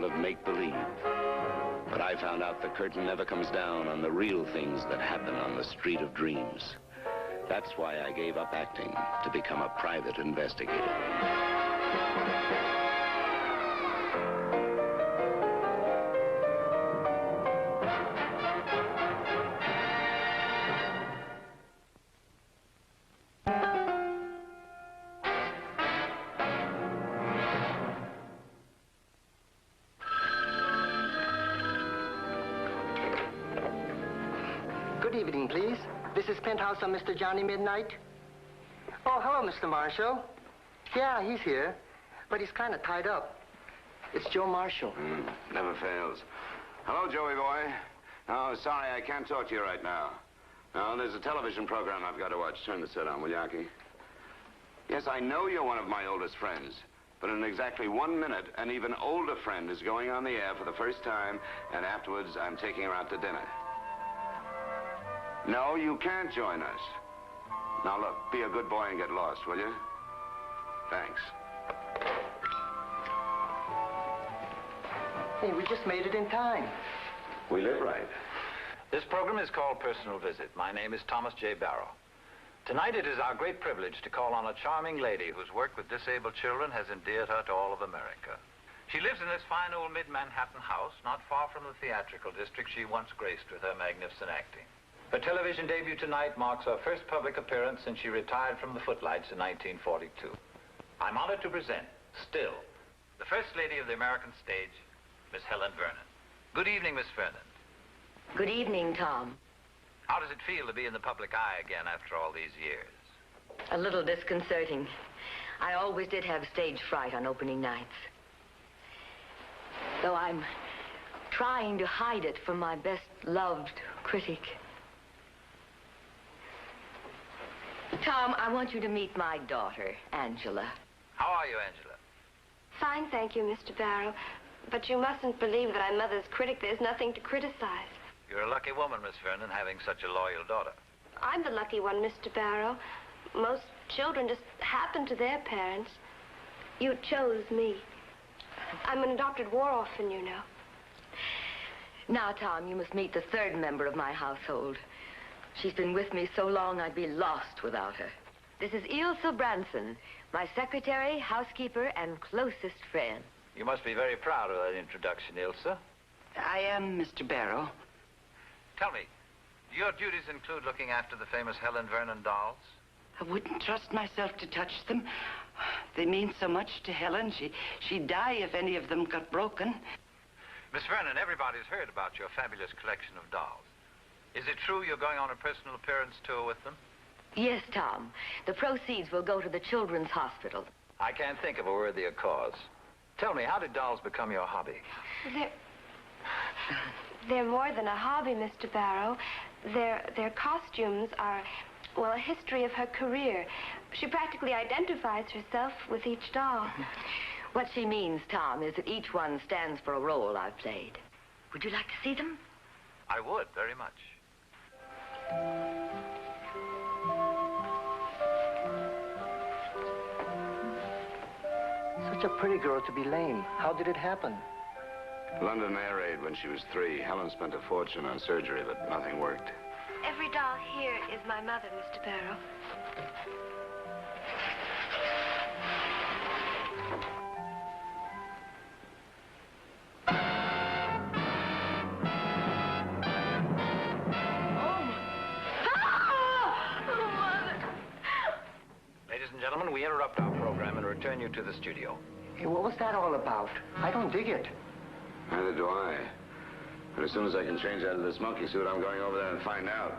of make-believe. But I found out the curtain never comes down on the real things that happen on the street of dreams. That's why I gave up acting to become a private investigator. Good evening, please. This is Penthouse on Mr. Johnny Midnight. Oh, hello, Mr. Marshall. Yeah, he's here, but he's kind of tied up. It's Joe Marshall. Never fails. Hello, Joey boy. Oh, sorry, I can't talk to you right now. No, there's a television program I've got to watch. Turn the set on, will you, Aki? Yes, I know you're one of my oldest friends, but in exactly 1 minute, an even older friend is going on the air for the first time, and afterwards, I'm taking her out to dinner. No, you can't join us. Now, look, be a good boy and get lost, will you? Thanks. Hey, we just made it in time. We live right. This program is called Personal Visit. My name is Thomas J. Barrow. Tonight it is our great privilege to call on a charming lady whose work with disabled children has endeared her to all of America. She lives in this fine old mid-Manhattan house not far from the theatrical district she once graced with her magnificent acting. Her television debut tonight marks her first public appearance since she retired from the footlights in 1942. I'm honored to present, still, the First Lady of the American stage, Miss Helen Vernon. Good evening, Miss Vernon. Good evening, Tom. How does it feel to be in the public eye again after all these years? A little disconcerting. I always did have stage fright on opening nights. Though I'm trying to hide it from my best-loved critic. Tom, I want you to meet my daughter, Angela. How are you, Angela? Fine, thank you, Mr. Barrow. But you mustn't believe that I'm Mother's critic. There's nothing to criticize. You're a lucky woman, Miss Vernon, having such a loyal daughter. I'm the lucky one, Mr. Barrow. Most children just happen to their parents. You chose me. I'm an adopted war orphan, you know. Now, Tom, you must meet the third member of my household. She's been with me so long I'd be lost without her. This is Ilse Branson, my secretary, housekeeper, and closest friend. You must be very proud of that introduction, Ilse. I am, Mr. Barrow. Tell me, do your duties include looking after the famous Helen Vernon dolls? I wouldn't trust myself to touch them. They mean so much to Helen. She'd die if any of them got broken. Miss Vernon, everybody's heard about your fabulous collection of dolls. Is it true you're going on a personal appearance tour with them? Yes, Tom. The proceeds will go to the Children's Hospital. I can't think of a worthier cause. Tell me, how did dolls become your hobby? They're more than a hobby, Mr. Barrow. Their costumes are, well, a history of her career. She practically identifies herself with each doll. What she means, Tom, is that each one stands for a role I've played. Would you like to see them? I would, very much. Such a pretty girl to be lame. How did it happen? London air raid when she was 3. Helen spent a fortune on surgery, but nothing worked. Every doll here is my mother, Mr. Barrow. Gentlemen, we interrupt our program and return you to the studio. Hey, what was that all about? I don't dig it. Neither do I. But as soon as I can change out of this monkey suit, I'm going over there and find out.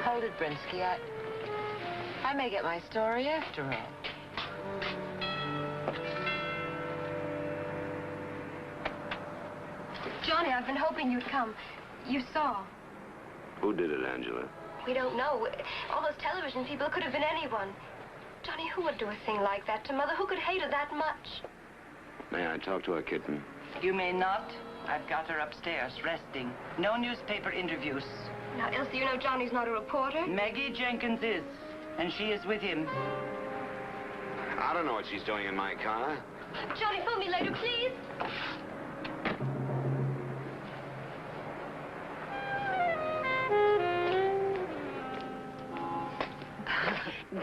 Hold it, Brinsky. I may get my story after all. Johnny, I've been hoping you'd come. You saw. Who did it, Angela? We don't know. All those television people could have been anyone. Johnny, who would do a thing like that to Mother? Who could hate her that much? May I talk to her, kitten? You may not. I've got her upstairs, resting. No newspaper interviews. Now, Elsie, you know Johnny's not a reporter. Maggie Jenkins is, and she is with him. I don't know what she's doing in my car. Johnny, phone me later, please.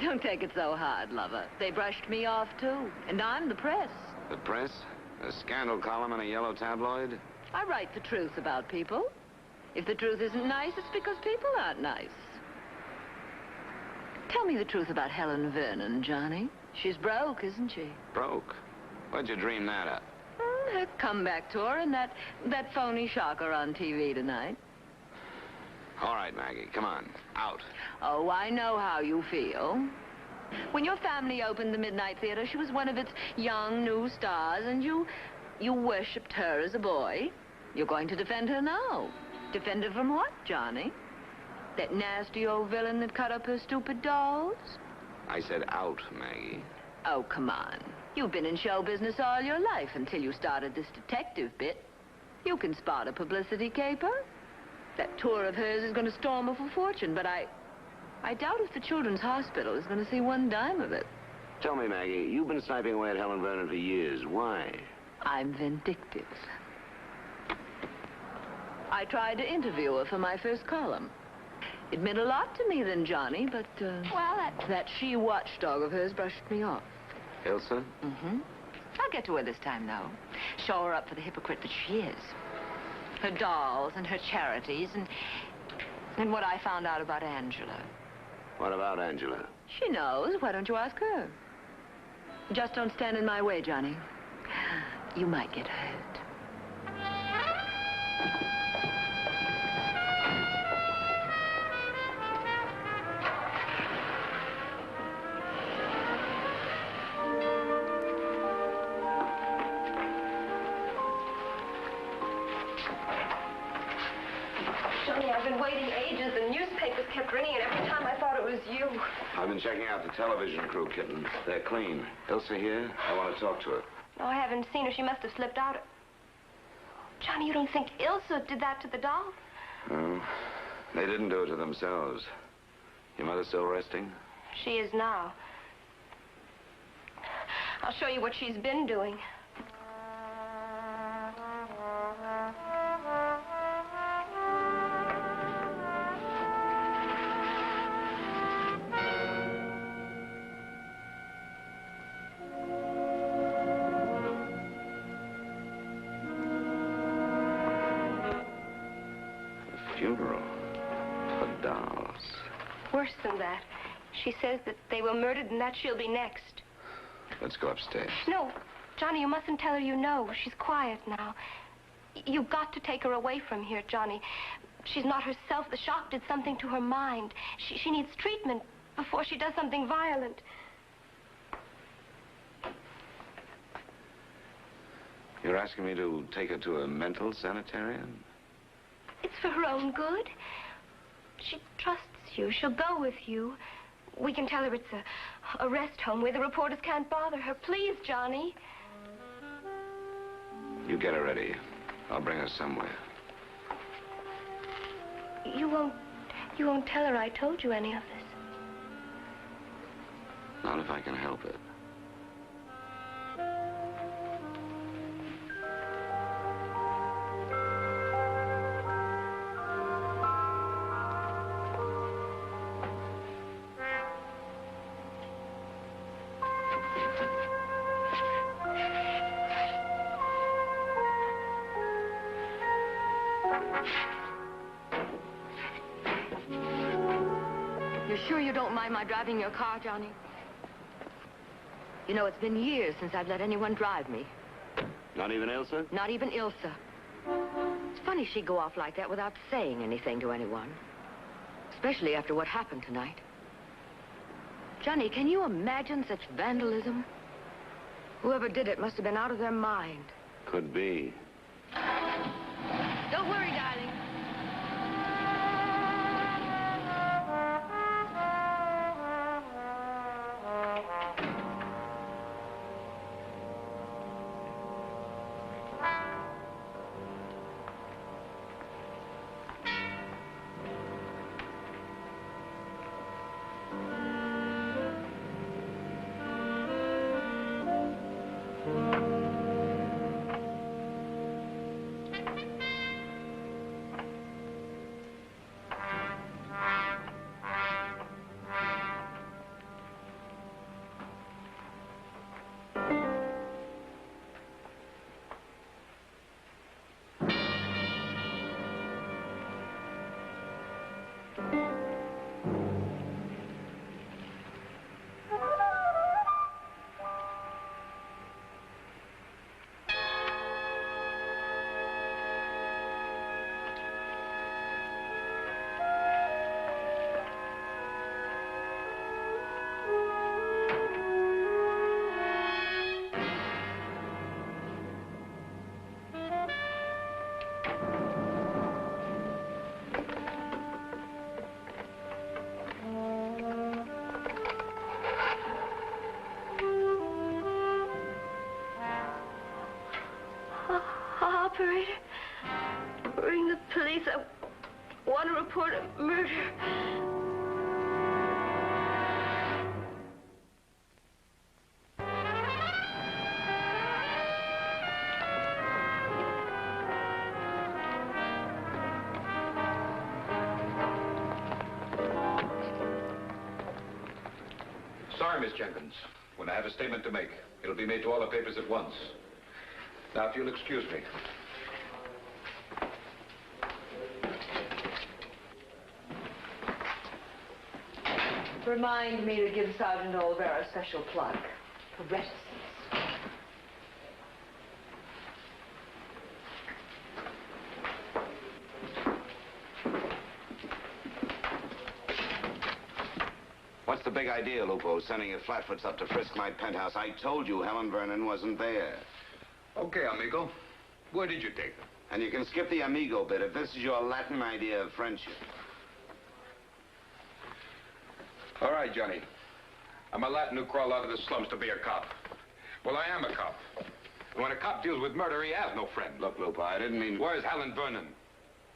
Don't take it so hard, lover. They brushed me off, too. And I'm the press. The press? A scandal column in a yellow tabloid? I write the truth about people. If the truth isn't nice, it's because people aren't nice. Tell me the truth about Helen Vernon, Johnny. She's broke, isn't she? Broke? Where'd you dream that up? Her comeback tour and that phony shocker on TV tonight. All right, Maggie, come on. Out. Oh, I know how you feel. When your family opened the Midnight Theater, she was one of its young, new stars, and you worshipped her as a boy. You're going to defend her now. Defend her from what, Johnny? That nasty old villain that cut up her stupid dolls? I said out, Maggie. Oh, come on. You've been in show business all your life until you started this detective bit. You can spot a publicity caper. That tour of hers is going to storm her for fortune, but I doubt if the Children's Hospital is going to see one dime of it. Tell me, Maggie, you've been sniping away at Helen Vernon for years. Why? I'm vindictive. I tried to interview her for my first column. It meant a lot to me then, Johnny, but, Well, that she-watchdog of hers brushed me off. Ilsa? Mm-hmm. I'll get to her this time, though. Show her up for the hypocrite that she is. Her dolls and her charities and what I found out about Angela. What about Angela? She knows. Why don't you ask her? Just don't stand in my way, Johnny. You might get hurt. Johnny, I've been waiting ages. The newspapers kept ringing, and every time I thought it was you. I've been checking out the television crew, kitten. They're clean. Ilsa here? I want to talk to her. No, I haven't seen her. She must have slipped out. Johnny, you don't think Ilsa did that to the doll? No, they didn't do it to themselves. Your mother still resting? She is now. I'll show you what she's been doing. Funeral for dolls. Worse than that. She says that they were murdered and that she'll be next. Let's go upstairs. No, Johnny, you mustn't tell her you know. She's quiet now. You've got to take her away from here, Johnny. She's not herself. The shock did something to her mind. She needs treatment before she does something violent. You're asking me to take her to a mental sanitarium? It's for her own good. She trusts you. She'll go with you. We can tell her it's a rest home where the reporters can't bother her. Please, Johnny. You get her ready. I'll bring her somewhere. You won't tell her I told you any of this. Not if I can help it. You're sure you don't mind my driving your car, Johnny? You know, it's been years since I've let anyone drive me. Not even Ilsa? Not even Ilsa. It's funny she'd go off like that without saying anything to anyone. Especially after what happened tonight. Johnny, can you imagine such vandalism? Whoever did it must have been out of their mind. Could be. Don't worry, darling. Operator, ring the police. I want to report a murder. Sorry, Miss Jenkins. When I have a statement to make, it'll be made to all the papers at once. Now, if you'll excuse me. Remind me to give Sergeant Olvera a special plug for reticence. What's the big idea, Lupo, sending your flatfoots up to frisk my penthouse? I told you Helen Vernon wasn't there. Okay, amigo. Where did you take her? And you can skip the amigo bit if this is your Latin idea of friendship. All right, Johnny. I'm a Latin who crawled out of the slums to be a cop. Well, I am a cop. And when a cop deals with murder, he has no friend. Look, Lupo, I didn't mean... Where's Helen Vernon?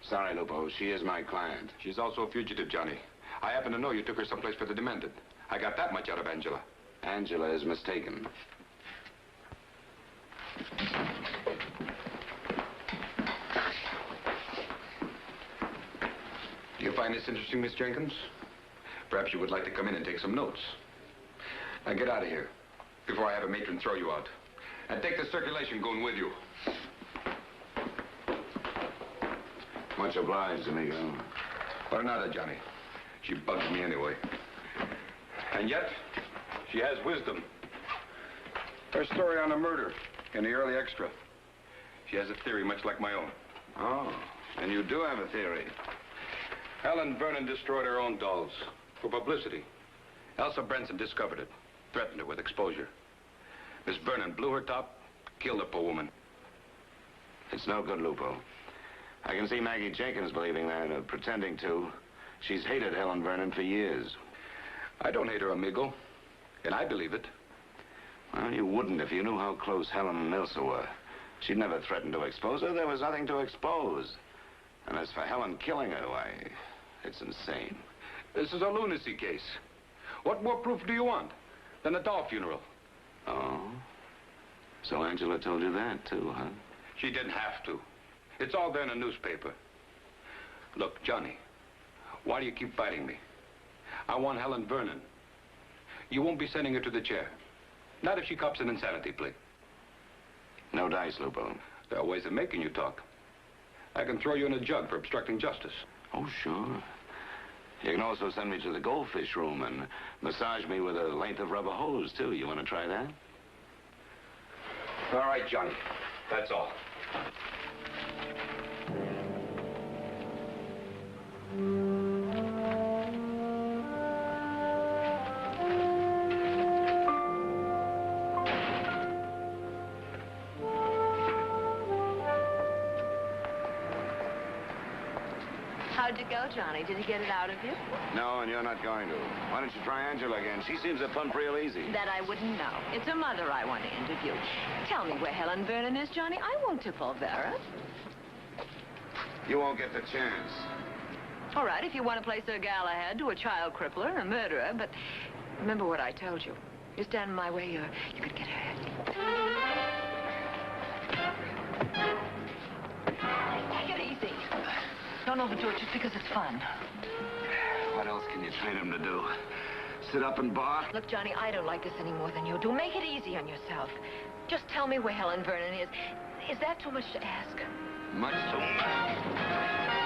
Sorry, Lupo. She is my client. She's also a fugitive, Johnny. I happen to know you took her someplace for the demented. I got that much out of Angela. Angela is mistaken. Do you find this interesting, Miss Jenkins? Perhaps you would like to come in and take some notes. Now get out of here before I have a matron throw you out. And take the circulation goon with you. Much obliged, amigo. Or nada, Johnny. She bugs me anyway. And yet, she has wisdom. Her story on a murder in the early extra. She has a theory much like my own. Oh, and you do have a theory. Helen Vernon destroyed her own dolls for publicity. Elsa Branson discovered it, threatened her with exposure. Miss Vernon blew her top, killed the poor woman. It's no good, Lupo. I can see Maggie Jenkins believing that, or pretending to. She's hated Helen Vernon for years. I don't hate her, amigo, and I believe it. Well, you wouldn't if you knew how close Helen and Ilsa were. She'd never threatened to expose her. There was nothing to expose. And as for Helen killing her, why, it's insane. This is a lunacy case. What more proof do you want than a doll funeral? Oh? So Angela told you that, too, huh? She didn't have to. It's all there in the newspaper. Look, Johnny, why do you keep fighting me? I want Helen Vernon. You won't be sending her to the chair. Not if she cops an insanity plea. No dice, Lupo. There are ways of making you talk. I can throw you in a jug for obstructing justice. Oh, sure. You can also send me to the goldfish room and massage me with a length of rubber hose, too. You want to try that? All right, Johnny. That's all. How'd you go, Johnny? Did he get it out of you? No, and you're not going to. Why don't you try Angela again? She seems to pump real easy. That I wouldn't know. It's her mother I want to interview. Tell me where Helen Vernon is, Johnny. I won't tip Olvera. You won't get the chance. All right, if you want to play Sir Galahad to a child crippler and a murderer, but remember what I told you. You stand in my way, you could get hurt. Take it easy. Don't overdo it just because it's fun. What else can you train him to do? Sit up and bark? Look, Johnny, I don't like this any more than you do. Make it easy on yourself. Just tell me where Helen Vernon is. Is that too much to ask? Much too much.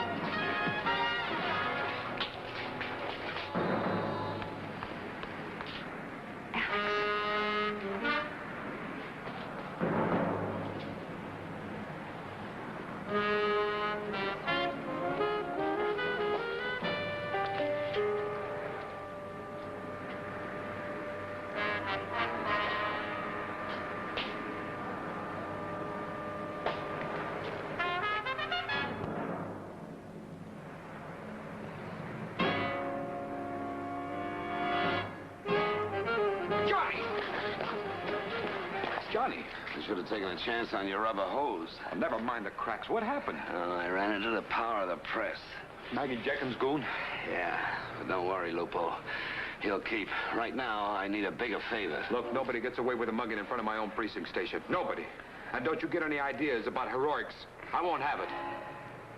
should have taken a chance on your rubber hose. Oh, never mind the cracks. What happened? Well, I ran into the power of the press. Maggie Jenkins' goon? Yeah, but don't worry, Lupo. He'll keep. Right now, I need a bigger favor. Look, nobody gets away with a mugging in front of my own precinct station. Nobody. And don't you get any ideas about heroics. I won't have it.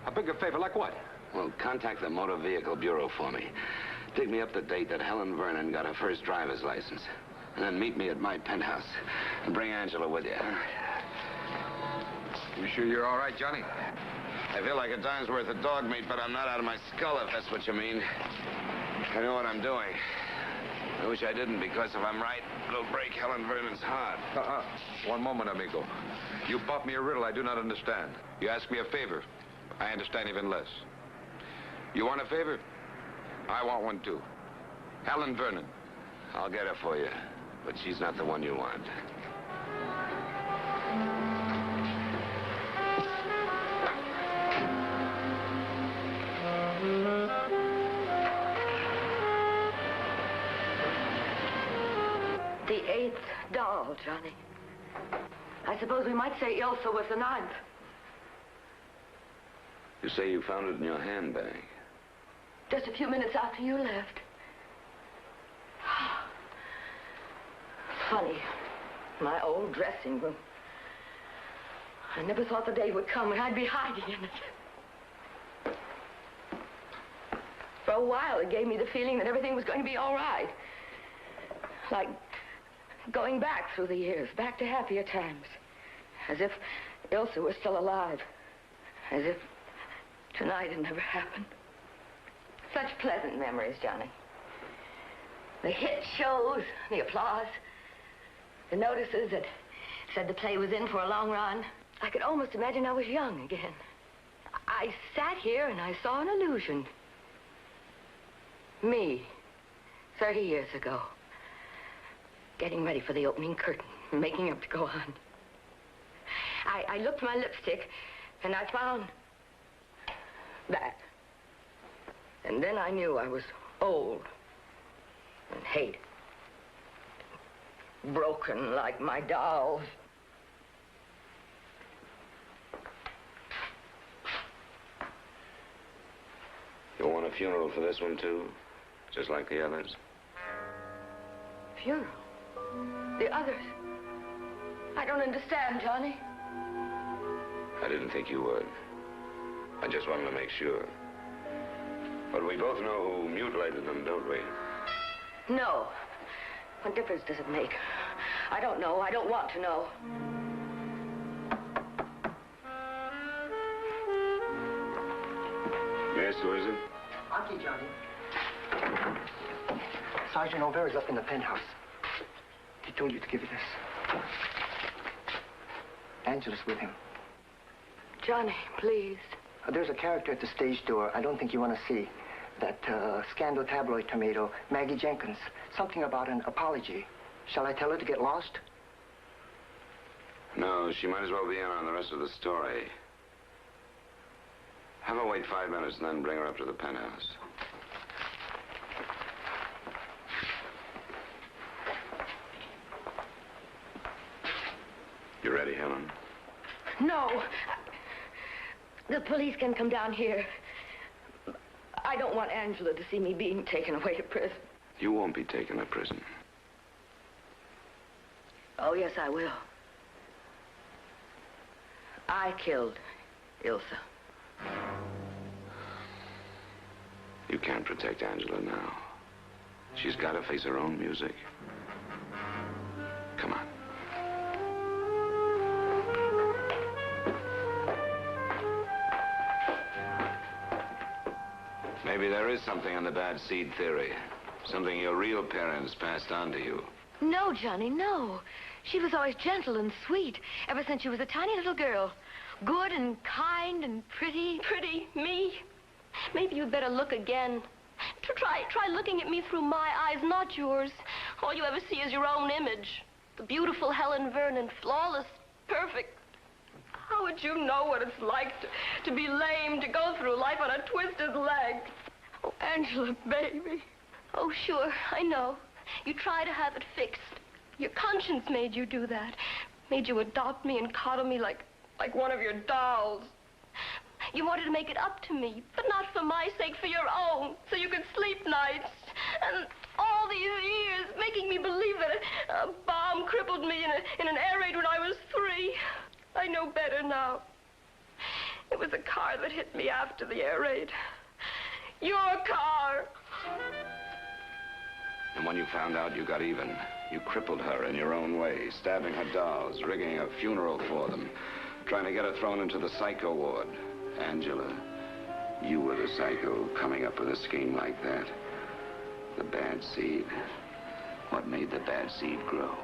A bigger favor like what? Well, contact the Motor Vehicle Bureau for me. Dig me up the date that Helen Vernon got her first driver's license. And then meet me at my penthouse. And bring Angela with you. You sure you're all right, Johnny? I feel like a dime's worth of dog meat, but I'm not out of my skull, if that's what you mean. I know what I'm doing. I wish I didn't, because if I'm right, it'll break Helen Vernon's heart. One moment, amigo. You pop me a riddle I do not understand. You ask me a favor. I understand even less. You want a favor? I want one, too. Helen Vernon. I'll get her for you, but she's not the one you want. The 8th doll, Johnny. I suppose we might say Ilsa was the 9th. You say you found it in your handbag. Just a few minutes after you left. Funny. My old dressing room. I never thought the day would come when I'd be hiding in it. For a while, it gave me the feeling that everything was going to be all right. Like going back through the years, back to happier times. As if Ilsa was still alive. As if tonight had never happened. Such pleasant memories, Johnny. The hit shows, the applause, the notices that said the play was in for a long run. I could almost imagine I was young again. I sat here and I saw an illusion. Me, 30 years ago. Getting ready for the opening curtain, making up to go on. I looked for my lipstick, and I found that. And then I knew I was old and hated. Broken like my dolls. You want a funeral for this one, too? Just like the others? Funeral? The others? I don't understand, Johnny. I didn't think you would. I just wanted to make sure. But we both know who mutilated them, don't we? No. What difference does it make? I don't know. I don't want to know. Yes, who is it? Aki, Johnny. Sergeant O'Vera's up in the penthouse. He told you to give you this. Angela's with him. Johnny, please. There's a character at the stage door I don't think you want to see. That scandal tabloid tomato, Maggie Jenkins. Something about an apology. Shall I tell her to get lost? No, she might as well be in on the rest of the story. Have her wait 5 minutes and then bring her up to the penthouse. You ready, Helen? No. The police can come down here. I don't want Angela to see me being taken away to prison. You won't be taken to prison. Oh, yes, I will. I killed Ilsa. You can't protect Angela now. She's got to face her own music. Come on. Maybe there is something in the bad seed theory. Something your real parents passed on to you. No, Johnny, no. She was always gentle and sweet, ever since she was a tiny little girl. Good and kind and pretty. Pretty, me. Maybe you'd better look again. Try looking at me through my eyes, not yours. All you ever see is your own image. The beautiful Helen Vernon, flawless, perfect. How would you know what it's like to be lame, to go through life on a twisted leg? Oh, Angela, baby. Oh, sure, I know. You try to have it fixed. Your conscience made you do that. Made you adopt me and coddle me like one of your dolls. You wanted to make it up to me, but not for my sake, for your own, so you could sleep nights. And all these years making me believe that a bomb crippled me in an air raid when I was 3. I know better now. It was a car that hit me after the air raid. Your car. And when you found out, you got even. You crippled her in your own way, stabbing her dolls, rigging a funeral for them, trying to get her thrown into the psycho ward. Angela, you were the psycho coming up with a scheme like that. The bad seed. What made the bad seed grow?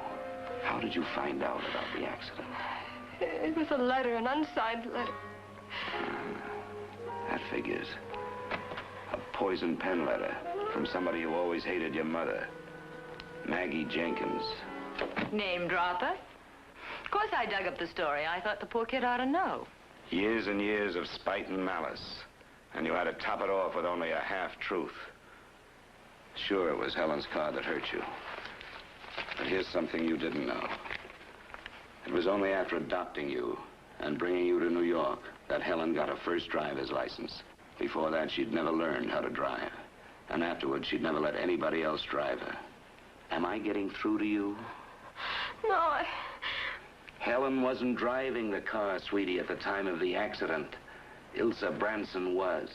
How did you find out about the accident? It was a letter, an unsigned letter. That figures. A poison pen letter from somebody who always hated your mother. Maggie Jenkins. Name dropper? Of course I dug up the story. I thought the poor kid ought to know. Years and years of spite and malice. And you had to top it off with only a half-truth. Sure, it was Helen's car that hurt you. But here's something you didn't know. It was only after adopting you and bringing you to New York that Helen got her first driver's license. Before that, she'd never learned how to drive. And afterwards, she'd never let anybody else drive her. Am I getting through to you? No, Helen wasn't driving the car, sweetie, at the time of the accident. Ilsa Branson was.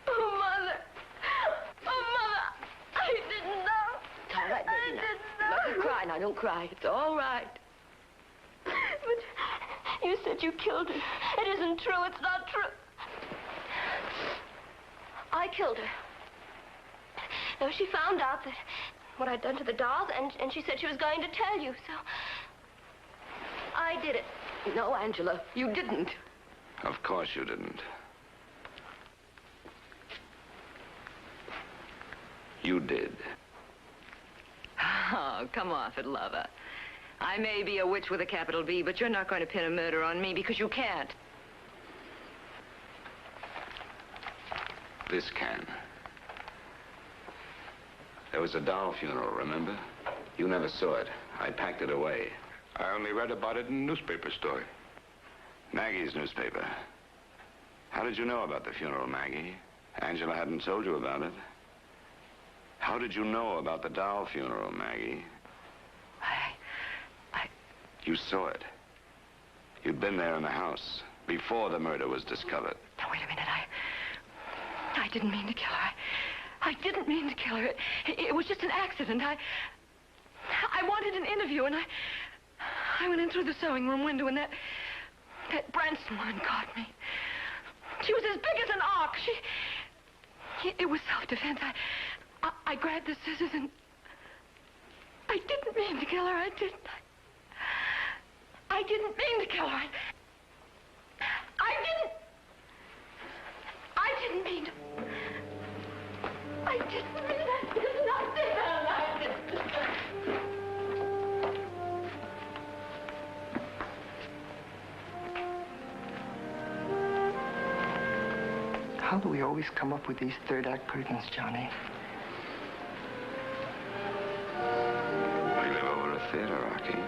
Oh, Mother. Oh, Mother. I didn't know. It's all right, baby. I didn't know. Don't cry now. Don't cry. It's all right. But you said you killed her. It isn't true. It's not true. I killed her. No, she found out that what I'd done to the dolls, and she said she was going to tell you, so I did it. No, Angela, you didn't. Of course you didn't. You did. Oh, come off it, lover. I may be a witch with a capital B, but you're not going to pin a murder on me because you can't. This can. There was a doll funeral, remember? You never saw it. I packed it away. I only read about it in a newspaper story. Maggie's newspaper. How did you know about the funeral, Maggie? Angela hadn't told you about it. How did you know about the doll funeral, Maggie? You saw it. You'd been there in the house before the murder was discovered. Now, wait a minute. I didn't mean to kill her. I didn't mean to kill her. It was just an accident. I wanted an interview, and I went in through the sewing room window, and that Branson woman caught me. She was as big as an ox. It was self-defense. I grabbed the scissors, and I didn't mean to kill her. I didn't mean to kill her. I didn't mean to. I didn't mean to. It's nothing. I didn't. How do we always come up with these third-act curtains, Johnny? We live over a theater, Rocky.